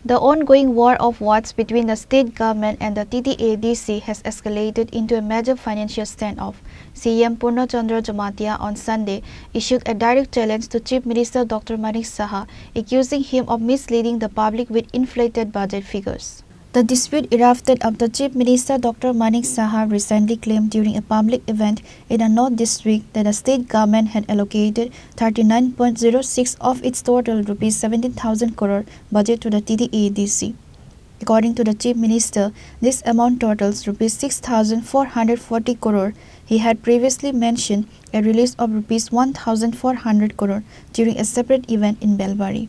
The ongoing war of words between the state government and the TTADC has escalated into a major financial standoff. CM Purnachandra Jamatia on Sunday issued a direct challenge to Chief Minister Dr. Manik Saha, accusing him of misleading the public with inflated budget figures. The dispute erupted after Chief Minister Dr. Manik Saha recently claimed during a public event in a North District that the state government had allocated 39.06 of its total Rs 17,000 crore budget to the TTADC. According to the Chief Minister, this amount totals Rs 6,440 crore. He had previously mentioned a release of Rs 1,400 crore during a separate event in Belbari.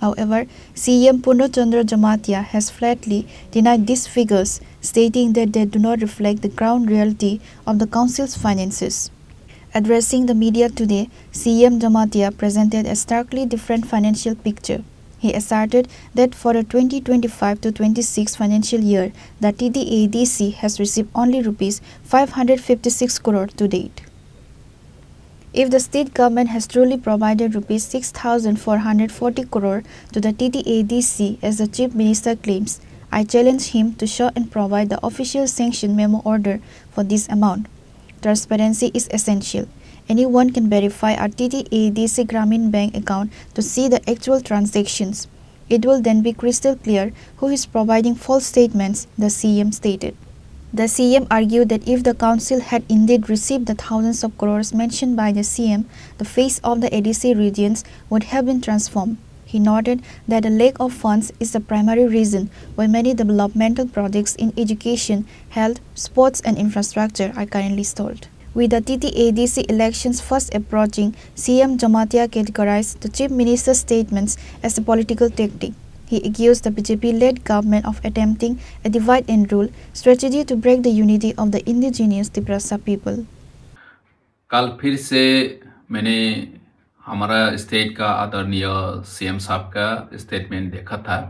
However, CM Purnachandra Jamatia has flatly denied these figures, stating that they do not reflect the ground reality of the council's finances. Addressing the media today, CM Jamatia presented a starkly different financial picture. He asserted that for the 2025-26 financial year, the TTADC has received only Rs 556 crore to date. If the state government has truly provided Rs 6,440 crore to the TTADC as the Chief Minister claims, I challenge him to show and provide the official sanction memo order for this amount. Transparency is essential. Anyone can verify our TTADC Grameen Bank account to see the actual transactions. It will then be crystal clear who is providing false statements, the CM stated. The CM argued that if the council had indeed received the thousands of crores mentioned by the CM, the face of the ADC regions would have been transformed. He noted that the lack of funds is the primary reason why many developmental projects in education, health, sports and infrastructure are currently stalled. With the TTADC elections fast approaching, CM Jamatia categorized the Chief Minister's statements as a political tactic. He accused the BJP-led government of attempting a divide and rule strategy to break the unity of the indigenous Tiprasa people. कल फिर से मैंने हमारा state का आदरणीय CM साहब का statement देखा था।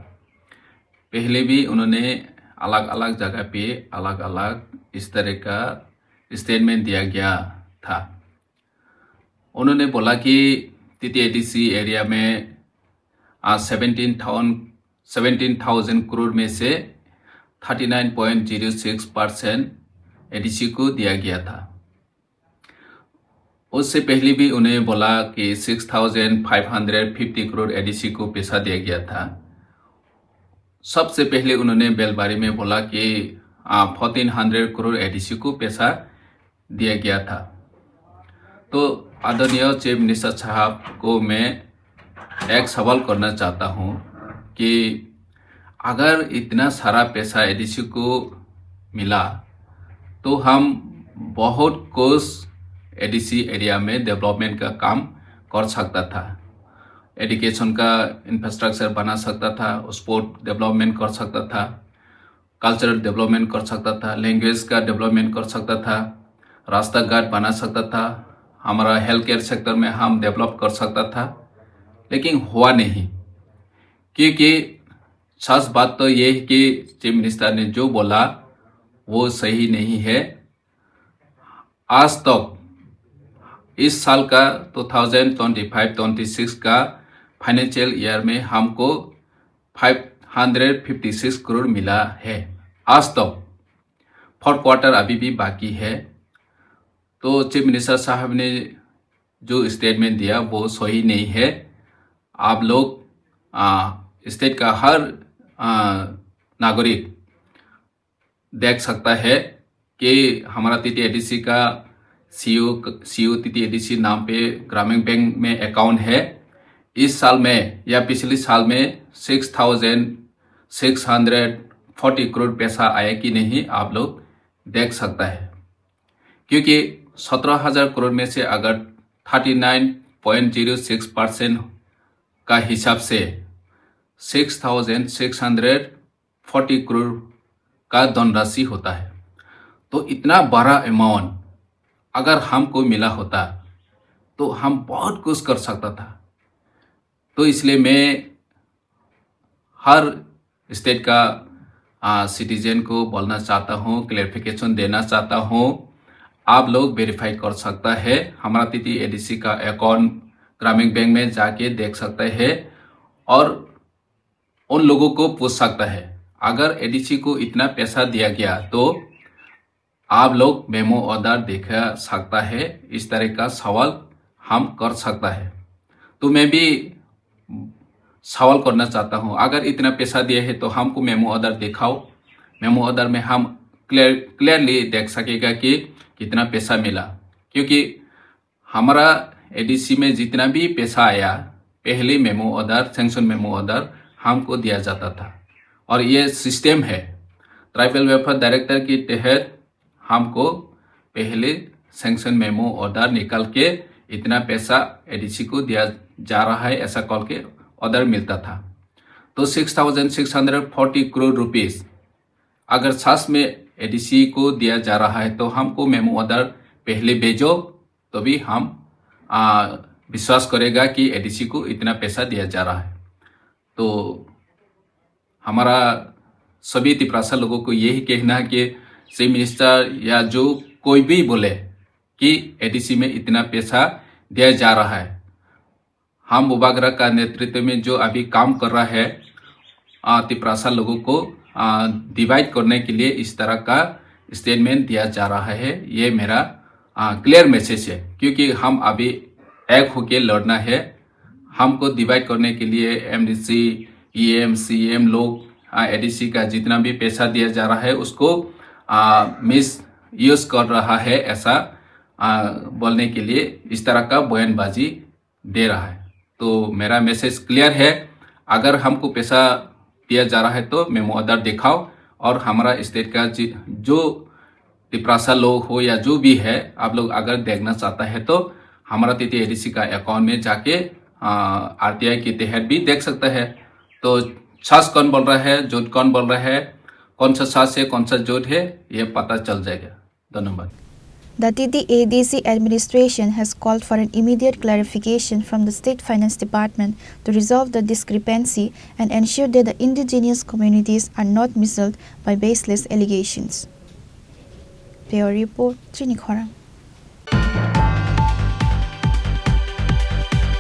पहले भी उन्होंने अलग अलग जगह पे अलग अलग इस तरह का स्टेटमेंट दिया गया था। उन्होंने बोला कि TTADC एरिया में 17,000 करोड़ में से 39.06% ADC को दिया गया था। उससे पहले भी उन्हें बोला कि 6,550 करोड़ ADC को पैसा दिया गया था। सबसे पहले उन्होंने बेलबारी में बोला कि 1,400 करोड़ ADC को पैसा दिया गया था। तो आदरणीय चीफ मिनिस्टर साहब को मैं एक सवाल करना चाहता हूँ कि अगर इतना सारा पैसा ADC को मिला तो हम बहुत कुछ ADC एरिया में डेवलपमेंट का काम कर सकता था। एजुकेशन का इंफ्रास्ट्रक्चर बना सकता था, स्पोर्ट डेवलपमेंट कर सकता था, कल्चरल डेवलपमेंट कर सकता था, लैंग्वेज का डेवलपमेंट कर सकता था, रास्ता घाट बना सकता था, हमारा हेल्थ केयर सेक्टर में हम डेवलप कर सकता था। लेकिन हुआ नहीं, क्योंकि सच बात तो ये है कि चीफ मिनिस्टर ने जो बोला वो सही नहीं है। आज तक इस साल का 2025-26 का फाइनेंशियल ईयर में हमको 556 करोड़ मिला है। आज तक 4th क्वार्टर अभी भी बाकी है। तो चीफ मिनिस्टर साहब ने जो स्टेटमेंट दिया वो सही नहीं है। आप लोग स्टेट का हर नागरिक देख सकता है कि हमारा TTADC का सीओ TTADC नाम पे ग्रामीण बैंक में अकाउंट है। इस साल में या पिछले साल में 6,640 करोड़ पैसा आया कि नहीं आप लोग देख सकता है। क्योंकि 17,000 करोड़ में से अगर 39.06% का हिसाब से 6,640 करोड़ का धनराशि होता है। तो इतना बड़ा अमाउंट अगर हमको मिला होता तो हम बहुत कुछ कर सकता था। तो इसलिए मैं हर स्टेट का सिटीजन को बोलना चाहता हूँ, क्लैरिफिकेशन देना चाहता हूँ। आप लोग वेरीफाई कर सकता है, हमारा TTADC का अकाउंट ग्रामीण बैंक में जाके देख सकते हैं और उन लोगों को पूछ सकता है। अगर एडीसी को इतना पैसा दिया गया तो आप लोग मेमो ऑर्डर दिखा सकता है, इस तरह का सवाल हम कर सकता है। तो मैं भी सवाल करना चाहता हूँ, अगर इतना पैसा दिया है तो हमको मेमो ऑर्डर दिखाओ। मेमो ऑर्डर में हम क्लियरली देख सकेगा कि कितना पैसा मिला, क्योंकि हमारा एडीसी में जितना भी पैसा आया पहले memo order, sanction memo order हमको दिया जाता था। और ये सिस्टम है, ट्राइबल वेलफेयर डायरेक्टर के तहत हमको पहले सैंक्शन मेमो ऑर्डर निकाल के इतना पैसा एडीसी को दिया जा रहा है ऐसा कॉल के ऑर्डर मिलता था। तो 6,640 करोड़ रुपीस अगर सच में एडीसी को दिया जा रहा है तो हमको मेमो ऑर्डर पहले भेजो, तो भी हम विश्वास करेगा कि एडीसी को इतना पैसा दिया जा रहा है। तो हमारा सभी तिपरासा लोगों को यही कहना है कि चीफ मिनिस्टर या जो कोई भी बोले कि एडीसी में इतना पैसा दिया जा रहा है, हम बुबागरा का नेतृत्व में जो अभी काम कर रहा है तिपरासा लोगों को डिवाइड करने के लिए इस तरह का स्टेटमेंट दिया जा रहा है। ये मेरा क्लियर मैसेज है, क्योंकि हम अभी एक होके लड़ना है। हमको डिवाइड करने के लिए एमडीसी, ईएम, सीएम लोग एडीसी का जितना भी पैसा दिया जा रहा है उसको मिस यूज कर रहा है, ऐसा बोलने के लिए इस तरह का बयानबाजी दे रहा है। तो मेरा मैसेज क्लियर है, अगर हमको पैसा दिया जा रहा है तो मेमो ऑर्डर दिखाओ, और हमारा स्टेट का जो तिपरासा लोग हो या जो भी है, आप लोग अगर देखना चाहता है तो हमारा टीटी एडीसी का अकाउंट में जाके आरटीआई के तहत भी देख सकता है। तो सच कौन बोल रहा है, झूठ कौन बोल रहा है, कौन सा सच है कौन सा झूठ है, ये पता चल जाएगा। धन्यवाद। The TTADC administration has called for an immediate clarification from the State Finance Department to resolve the discrepancy and ensure that the indigenous communities are not misled by baseless allegations. Bureau Report, Chini Khorang.